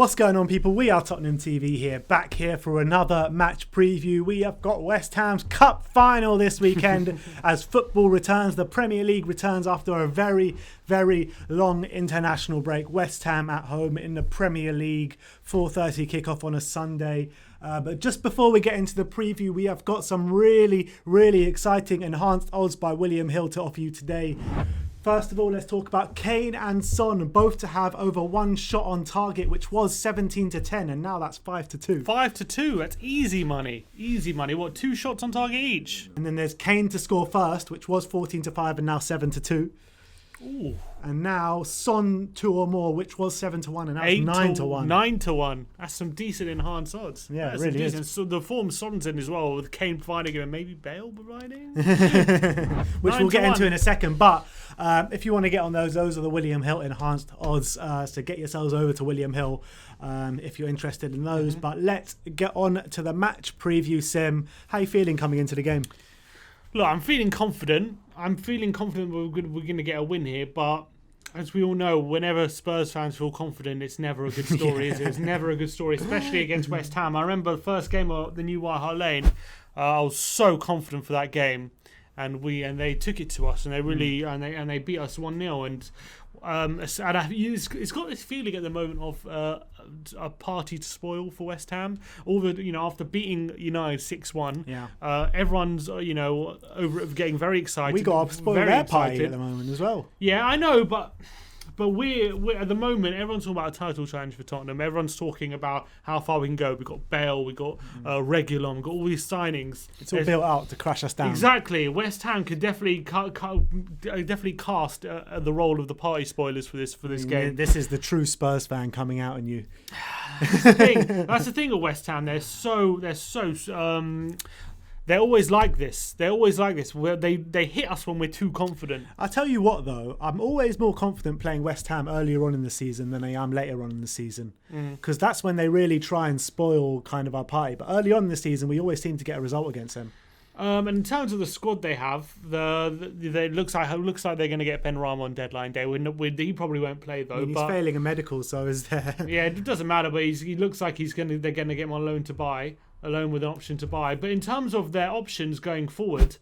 What's going on, people? We are Tottenham TV here, back here for another match preview. We have got West Ham's Cup final this weekend as football returns. The Premier League returns after a very, very long international break. West Ham at home in the Premier League, 4:30 kickoff on a Sunday. But just before we get into the preview, we have got some really, really exciting enhanced odds by William Hill to offer you today. First of all, let's talk about Kane and Son, both to have over one shot on target, which was 17-10, and now that's 5-2. 5-2, that's easy money. Easy money. What, 2 shots on target each? And then there's Kane to score first, which was 14-5 and now 7-2. Ooh. And now Son 2 or more, which was 7-1 and now it's 9-1. 9-1. That's some decent enhanced odds. Yeah, that's it really is. So the form Son's in as well, with Kane providing him and maybe Bale providing, which we'll get into in a second. But if you want to get on those are the William Hill enhanced odds. So get yourselves over to William Hill if you're interested in those. But let's get on to the match preview. Sim, how are you feeling coming into the game? Look, I'm feeling confident. We're going to get a win here, but as we all know, whenever Spurs fans feel confident, it's never a good story, is it? It's never a good story, especially against West Ham. I remember the first game of the new White Hart Lane, I was so confident for that game, and they took it to us, and they really and they beat us 1-0, and it's got this feeling at the moment of a party to spoil for West Ham. After beating United 6-1, everyone's over getting very excited. We got to spoil their party at the moment as well. Yeah, I know, but we're at the moment, everyone's talking about a title challenge for Tottenham. Everyone's talking about how far we can go. We've got Bale, we've got Reguilon, we've got all these signings. It's all built out to crash us down. Exactly. West Ham could definitely cast the role of the party spoilers for this game. This is the true Spurs fan coming out in you. That's the thing with West Ham. They're always like this. Where they hit us when we're too confident. I tell you what, though, I'm always more confident playing West Ham earlier on in the season than I am later on in the season, because that's when they really try and spoil kind of our party. But early on in the season, we always seem to get a result against them. And in terms of the squad they have, it looks like they're going to get Ben Rama on deadline day. He probably won't play though. He's failing a medical, so is there? Yeah, it doesn't matter. But he looks like they're going to get him on loan to buy. Alone with an option to buy. But in terms of their options going forward,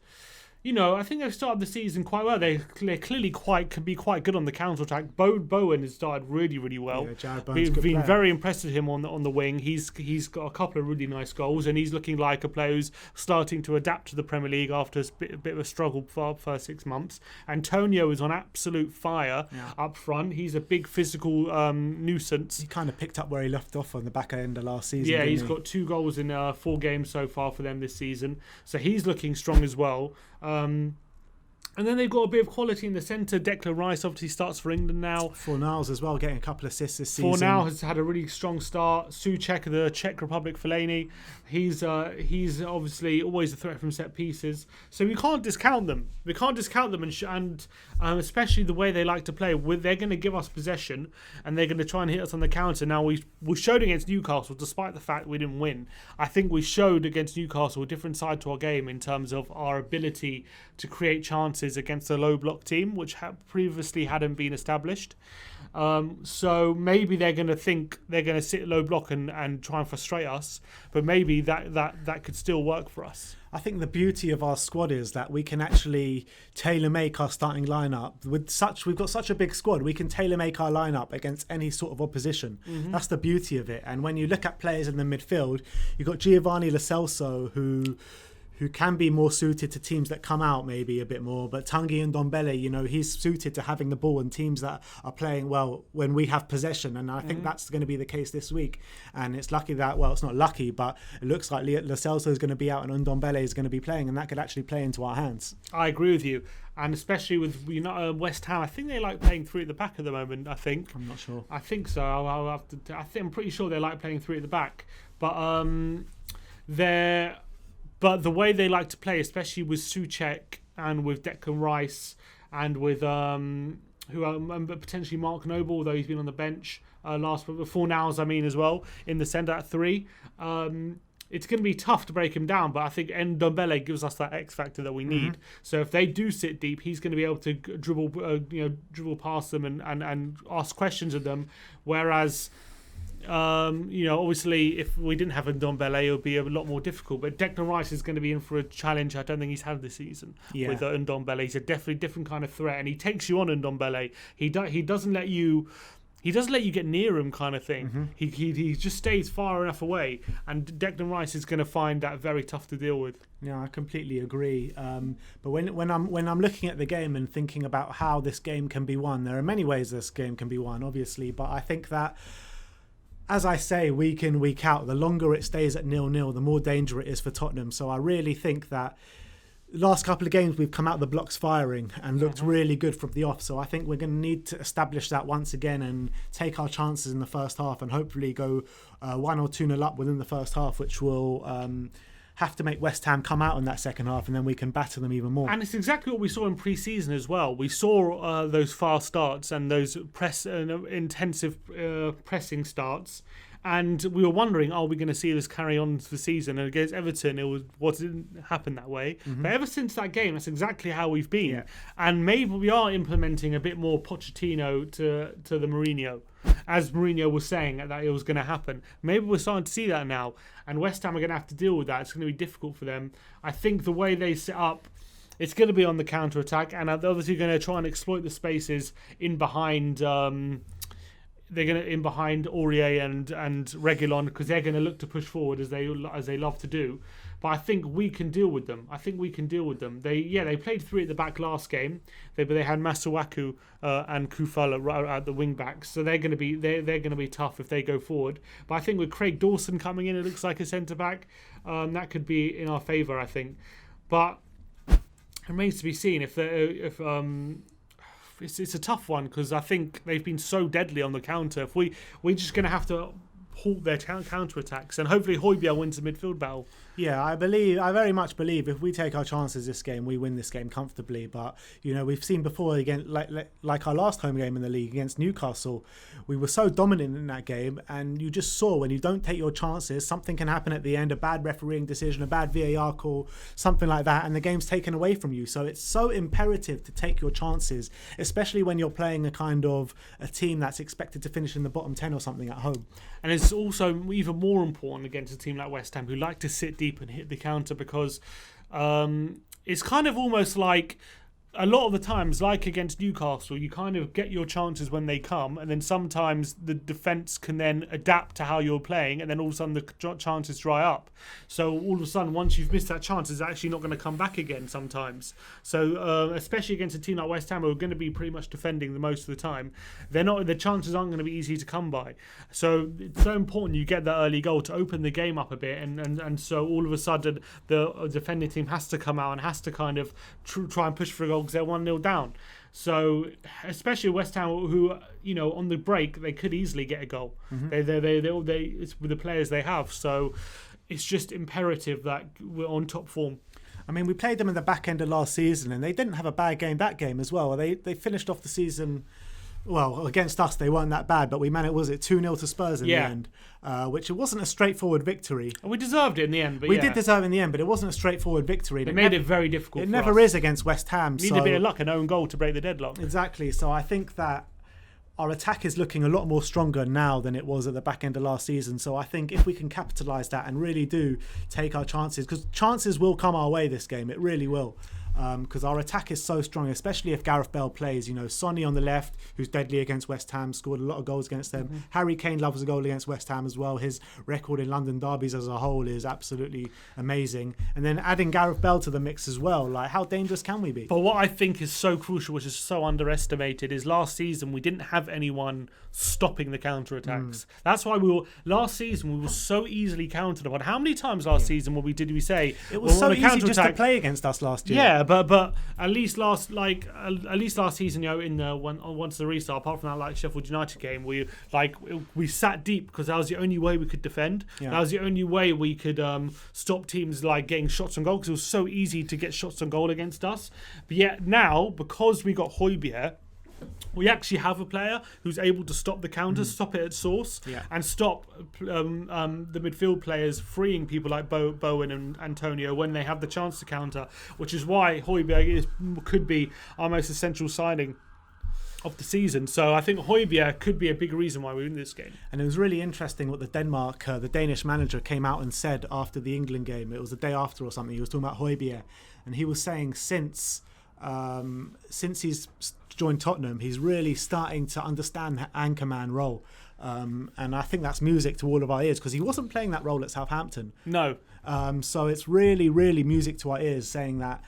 I think they've started the season quite well. They're clearly can be quite good on the counter-attack. Bowen has started really, really well. Yeah, Jared Bowen's We've been very impressed with him on the wing. He's got a couple of really nice goals, and he's looking like a player who's starting to adapt to the Premier League after a bit of a struggle for the first 6 months. Antonio is on absolute fire up front. He's a big physical nuisance. He kind of picked up where he left off on the back end of last season. Yeah, he's got 2 goals in 4 games so far for them this season. So he's looking strong as well. And then they've got a bit of quality in the centre. Declan Rice obviously starts for England now. Fornals as well, getting a couple of assists this season. Fornal has had a really strong start. Souček of the Czech Republic, Fellaini. He's obviously always a threat from set pieces. So we can't discount them. And especially the way they like to play. They're going to give us possession, and they're going to try and hit us on the counter. Now, we showed against Newcastle, despite the fact we didn't win. I think we showed against Newcastle a different side to our game in terms of our ability to create chances against a low block team, which previously hadn't been established. So maybe they're going to sit low block and try and frustrate us, but maybe that could still work for us. I think the beauty of our squad is that we can actually tailor-make our starting lineup. We've got such a big squad, we can tailor-make our lineup against any sort of opposition. That's the beauty of it. And when you look at players in the midfield, you've got Giovanni Lo Celso, who can be more suited to teams that come out maybe a bit more. But Tanguy Ndombele, he's suited to having the ball and teams that are playing well when we have possession. And I think that's going to be the case this week. And it's lucky that, it's not lucky, but it looks like Lo Celso is going to be out and Ndombele is going to be playing, and that could actually play into our hands. I agree with you. And especially with West Ham, I think they like playing 3 at the back at the moment, I think. I'm not sure. I think so. I'm pretty sure they like playing 3 at the back. But But the way they like to play, especially with Souček and with Declan Rice and with potentially Mark Noble, although he's been on the bench before now, as well, in the centre at 3. It's going to be tough to break him down, but I think Ndombele gives us that X factor that we need. So if they do sit deep, he's going to be able to dribble past them and ask questions of them. Whereas Obviously, if we didn't have Ndombele, it would be a lot more difficult. But Declan Rice is going to be in for a challenge I don't think he's had this season with Ndombele. He's a definitely different kind of threat, and he takes you on Ndombele. He doesn't let you. He doesn't let you get near him, kind of thing. He just stays far enough away, and Declan Rice is going to find that very tough to deal with. Yeah, I completely agree. But when I'm looking at the game and thinking about how this game can be won, there are many ways this game can be won, obviously. But I think that, as I say, week in, week out, the longer it stays at 0-0, the more danger it is for Tottenham. So I really think that last couple of games we've come out the blocks firing and looked really good from the off. So I think we're going to need to establish that once again and take our chances in the first half and hopefully go 1 or 2-0 up within the first half, which will have to make West Ham come out in that second half, and then we can batter them even more. And it's exactly what we saw in pre-season as well. We saw those fast starts and those intensive pressing starts. And we were wondering, are we going to see this carry on to the season? And against Everton, it didn't happen that way. But ever since that game, that's exactly how we've been. Yeah. And maybe we are implementing a bit more Pochettino to the Mourinho, as Mourinho was saying that it was going to happen. Maybe we're starting to see that now. And West Ham are going to have to deal with that. It's going to be difficult for them. I think the way they set up, it's going to be on the counter-attack. And they're obviously going to try and exploit the spaces in behind... They're going to in behind Aurier and Reguilon, because they're going to look to push forward as they love to do. But I think we can deal with them. They played 3 at the back last game. But they had Masuaku and Kufala at the wing backs, so they're going to be tough if they go forward. But I think with Craig Dawson coming in, it looks like a centre back. That could be in our favour, I think. But it remains to be seen if it's a tough one, because I think they've been so deadly on the counter. If we're just going to have to halt their counter attacks, and hopefully Højbjerg wins the midfield battle. Yeah, I very much believe if we take our chances this game, we win this game comfortably. But we've seen before again, like our last home game in the league against Newcastle, we were so dominant in that game, and you just saw when you don't take your chances, something can happen at the end, a bad refereeing decision, a bad VAR call, something like that, and the game's taken away from you. So it's so imperative to take your chances, especially when you're playing a team that's expected to finish in the bottom 10 or something at home. And it's also even more important against a team like West Ham, who like to sit deep and hit the counter, because it's kind of almost like a lot of the times, like against Newcastle, you kind of get your chances when they come, and then sometimes the defence can then adapt to how you're playing, and then all of a sudden the chances dry up. So all of a sudden, once you've missed that chance, it's actually not going to come back again sometimes. So especially against a team like West Ham, who are going to be pretty much defending the most of the time, the chances aren't going to be easy to come by. So it's so important you get that early goal to open the game up a bit, and so all of a sudden the defending team has to come out and has to kind of try and push for a goal, because they're 1-0 down. So especially West Ham, who on the break they could easily get a goal. They it's with the players they have. So it's just imperative that we're on top form. I mean, we played them in the back end of last season, and they didn't have a bad game that game as well. They finished off the season. Well, against us, they weren't that bad, but we managed, 2-0 to Spurs in the end, which it wasn't a straightforward victory. We deserved it in the end. But we did deserve it in the end, but it wasn't a straightforward victory. It made it very difficult. It never is against West Ham. Need a bit of luck, an own goal to break the deadlock. Exactly. So I think that our attack is looking a lot more stronger now than it was at the back end of last season. So I think if we can capitalise that and really do take our chances, because chances will come our way this game, it really will. Because our attack is so strong, especially if Gareth Bale plays. Sonny on the left, who's deadly against West Ham, scored a lot of goals against them. Harry Kane loves a goal against West Ham as well. His record in London derbies as a whole is absolutely amazing. And then adding Gareth Bale to the mix as well, like how dangerous can we be? But what I think is so crucial, which is so underestimated, is last season we didn't have anyone stopping the counter-attacks. That's why last season we were so easily countered upon. How many times last season did we say it was so easy just to play against us last year? Yeah, but at least last season, in the once the restart, apart from that Sheffield United game, we sat deep because that was the only way we could defend. Yeah. That was the only way we could stop teams getting shots on goal, because it was so easy to get shots on goal against us. But yet now, because we got Højbjerg, we actually have a player who's able to stop the counter, stop it at source, and stop the midfield players freeing people like Bowen and Antonio when they have the chance to counter, which is why Højbjerg could be our most essential signing. of the season. So I think Højbjerg could be a big reason why we win this game. And it was really interesting what the Danish manager came out and said after the England game. It was the day after or something. He was talking about Højbjerg, and he was saying since he's joined Tottenham, he's really starting to understand the anchorman role. And I think that's music to all of our ears, because he wasn't playing that role at Southampton. No. So it's really, really music to our ears, saying that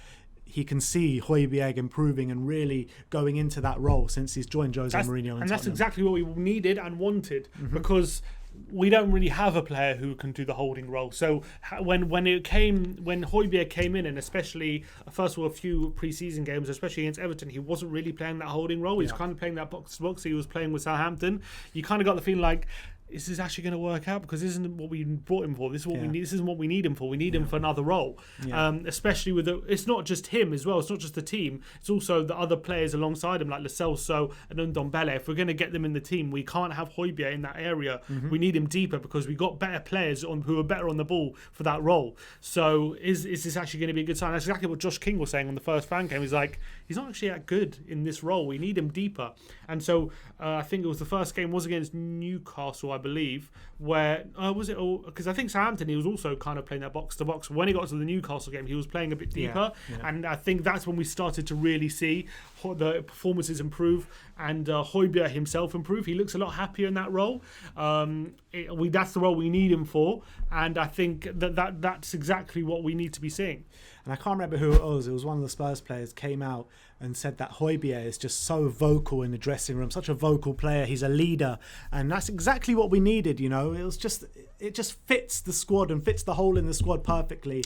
he can see Højbjerg improving and really going into that role since he's joined Jose Mourinho. And that's exactly what we needed and wanted, because we don't really have a player who can do the holding role. So when Højbjerg came in, and especially first of all a few pre-season games, especially against Everton, he wasn't really playing that holding role. He was kind of playing that box to box. He was playing with Southampton. You kind of got the feeling like, is this actually going to work out? Because this isn't what we brought him for. This is what we need. This isn't what we need him for. We need him for another role. Especially with it's not just him as well. It's not just the team. It's also the other players alongside him, like Lo Celso and Ndombele. If we're going to get them in the team, we can't have Højbjerg in that area. We need him deeper, because we got better players who are better on the ball for that role. So is this actually going to be a good sign? That's exactly what Josh King was saying on the first fan game. He's like, he's not actually that good in this role. We need him deeper. And so I think it was the first game was against Newcastle, I believe, where was it all? Because I think Southampton, he was also kind of playing that box to box. When he got to the Newcastle game, he was playing a bit deeper, and I think that's when we started to really see the performances improve and Højbjerg himself improve. He looks a lot happier in that role. That's the role we need him for, and I think that's exactly what we need to be seeing. And I can't remember who it was. It was one of the Spurs players came out and said that Højbjerg is just so vocal in the dressing room, such a vocal player. He's a leader, and that's exactly what we needed. It just fits the squad and fits the hole in the squad perfectly.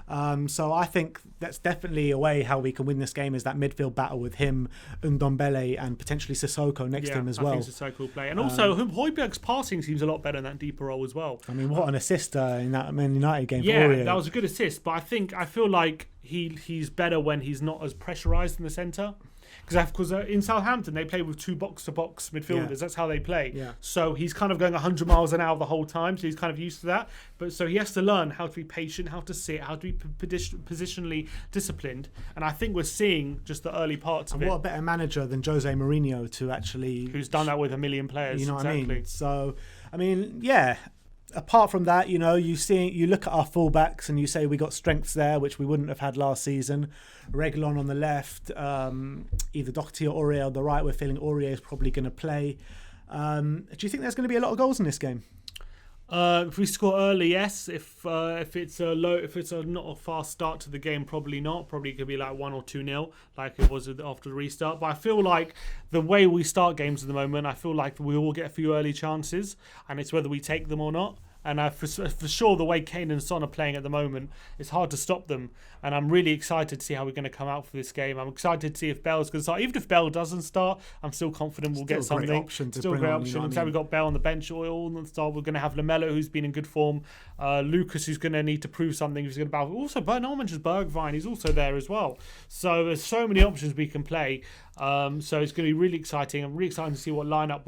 So I think that's definitely a way how we can win this game, is that midfield battle with him, Ndombele, and potentially Sissoko next to him as well. I think Sissoko will play. And also, Højbjerg's passing seems a lot better in that deeper role as well. I mean, what an assist in that Man United game for Aurier. Yeah, that was a good assist. But I feel like he's better when he's not as pressurised in the centre. Because in Southampton, they play with two box-to-box midfielders. Yeah. That's how they play. Yeah. So he's kind of going 100 miles an hour the whole time. So he's kind of used to that. But so he has to learn how to be patient, how to sit, how to be positionally disciplined. And I think we're seeing just the early parts of it. And what a better manager than Jose Mourinho to actually... Who's done that with a million players. You know what I mean? So, I mean, yeah... Apart from that, you look at our fullbacks and you say we got strengths there, which we wouldn't have had last season. Reguilon on the left, either Doherty or Aurier on the right. We're feeling Aurier is probably going to play. Do you think there's going to be a lot of goals in this game? If we score early, yes. If it's not a fast start to the game, probably not. Probably could be like 1 or 2-0, like it was after the restart. But I feel like the way we start games at the moment, I feel like we will get a few early chances, and it's whether we take them or not. And for sure, the way Kane and Son are playing at the moment, it's hard to stop them. And I'm really excited to see how we're going to come out for this game. I'm excited to see if Bell's going to start. Even if Bell doesn't start, I'm still confident we'll get something. Still a great option. We've got Bell on the bench. All on the start. We're going to have Lamela, who's been in good form. Lucas, who's going to need to prove something. Who's going to battle. Also, no one mentions Bergwijn. He's also there as well. So there's so many options we can play. So it's going to be really exciting. I'm really excited to see what lineup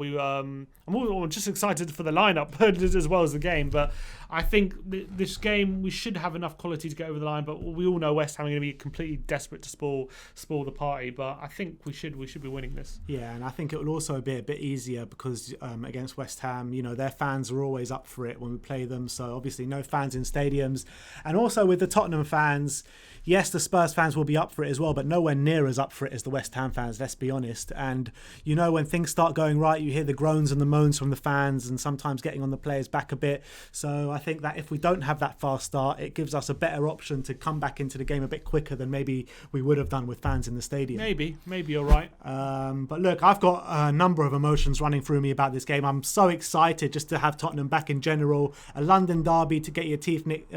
I'm just excited for the lineup as well as the game. But I think this game we should have enough quality to get over the line. But we all know West Ham are going to be completely desperate to spoil the party. But I think we should be winning this. Yeah, and I think it will also be a bit easier because against West Ham, their fans are always up for it when we play them. So obviously no fans in stadiums, and also with the Tottenham fans. Yes, the Spurs fans will be up for it as well, but nowhere near as up for it as the West Ham fans, let's be honest. And, when things start going right, you hear the groans and the moans from the fans and sometimes getting on the players' back a bit. So I think that if we don't have that fast start, it gives us a better option to come back into the game a bit quicker than maybe we would have done with fans in the stadium. Maybe you're right. But look, I've got a number of emotions running through me about this game. I'm so excited just to have Tottenham back in general. A London derby to get your teeth nicked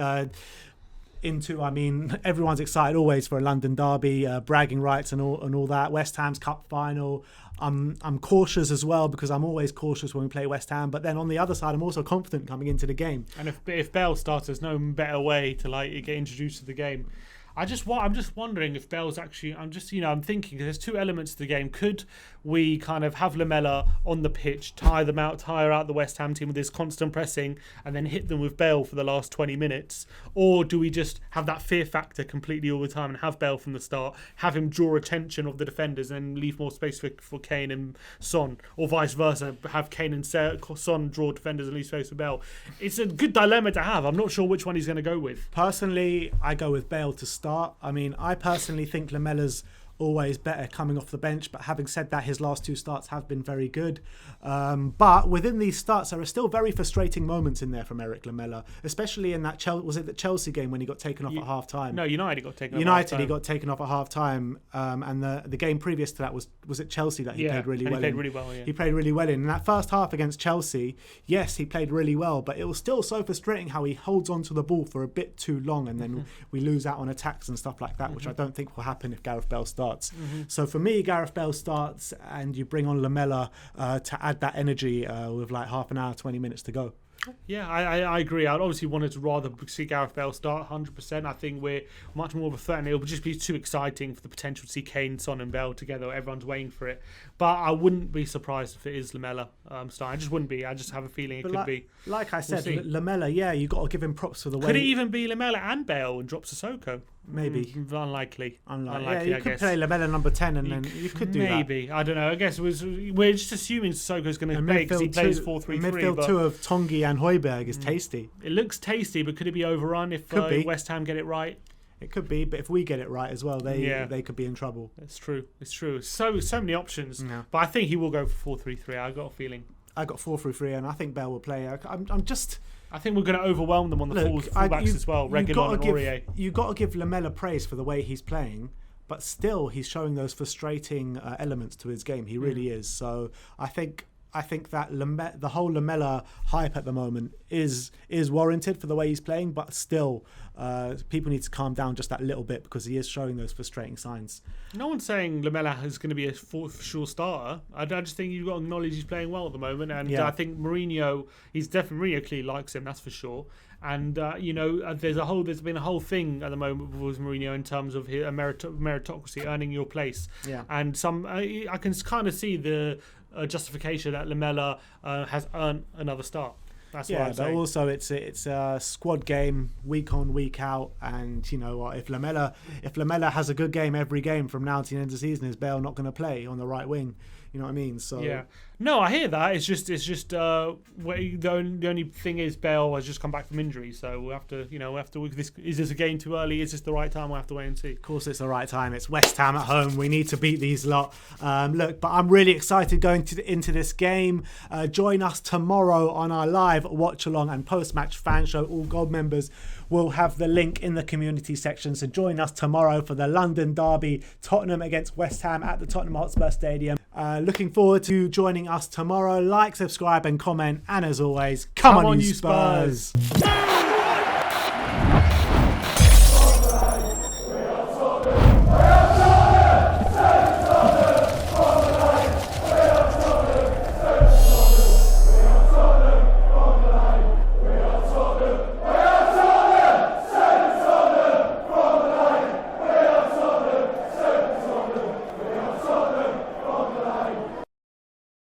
into. I mean, everyone's excited always for a London derby, bragging rights and all that. West Ham's cup final. I'm cautious as well because I'm always cautious when we play West Ham. But then on the other side, I'm also confident coming into the game. And if Bale starts, there's no better way to get introduced to the game. I'm just wondering if Bale's actually. I'm thinking there's two elements to the game. Could we kind of have Lamela on the pitch, tire out the West Ham team with this constant pressing, and then hit them with Bale for the last 20 minutes, or do we just have that fear factor completely all the time and have Bale from the start, have him draw attention of the defenders, and leave more space for Kane and Son, or vice versa, have Kane and Son draw defenders and leave space for Bale? It's a good dilemma to have. I'm not sure which one he's going to go with. Personally, I go with Bale to start. I mean, I personally think Lamela's always better coming off the bench, but having said that, his last two starts have been very good. But within these starts, there are still very frustrating moments in there from Eric Lamela, especially in that Chelsea game when he got taken off at half time. No, United got taken off. He got taken off at half time, and the game previous to that was it Chelsea that he played really well. He played really well in that first half against Chelsea. Yes, he played really well, but it was still so frustrating how he holds onto the ball for a bit too long, and then we lose out on attacks and stuff like that, which I don't think will happen if Gareth Bale starts. So for me, Gareth Bale starts, and you bring on Lamela to add that energy with like half an hour, 20 minutes to go. Yeah, I agree. I'd obviously wanted to rather see Gareth Bale start 100%. I think we're much more of a threat, and it would just be too exciting for the potential to see Kane, Son and Bale together. Everyone's waiting for it. But I wouldn't be surprised if it is Lamela starting. I just wouldn't be. I just have a feeling it could be. Like I said, Lamela, you got to give him props for the way. Could it even be Lamela and Bale and drop Sissoko? Maybe. Unlikely. Yeah, you could play Lamela number 10 and then you could do that. Maybe. I don't know. I guess we're just assuming Sissoko's going to play because he plays 4-3-3. Midfield two of Tongi and Højbjerg is tasty. It looks tasty, but could it be overrun if West Ham get it right? It could be, but if we get it right as well, they could be in trouble. It's true. So many options. Yeah. But I think he will go for 4-3-3. I got a feeling. I got 4-3-3, and I think Bale will play. I think we're going to overwhelm them on the fullbacks as well. Reguilon and Aurier. You got to give Lamela praise for the way he's playing, but still he's showing those frustrating elements to his game. He really is. So I think that the whole Lamela hype at the moment is warranted for the way he's playing, but still people need to calm down just that little bit because he is showing those frustrating signs. No one's saying Lamela is going to be a for sure starter. I just think you've got to acknowledge he's playing well at the moment, and I think Mourinho clearly likes him, that's for sure. And there's been a whole thing at the moment with Mourinho in terms of his meritocracy, earning your place. Yeah. And I can kind of see the justification that Lamela has earned another start. That's what I'm saying. But also it's a squad game, week on, week out, and you know what? If Lamela has a good game every game from now to the end of the season, is Bale not going to play on the right wing? You know what I mean? So yeah, no, I hear that. It's just the only thing is Bale has just come back from injury, so we'll have to. Is this a game too early? Is this the right time? We'll have to wait and see. Of course, it's the right time. It's West Ham at home. We need to beat these lot. But I'm really excited going into this game. Join us tomorrow on our live watch along and post match fan show. All Gold members will have the link in the community section. So join us tomorrow for the London derby, Tottenham against West Ham at the Tottenham Hotspur Stadium. Looking forward to joining us tomorrow. Like, subscribe and comment, and as always, come on you Spurs!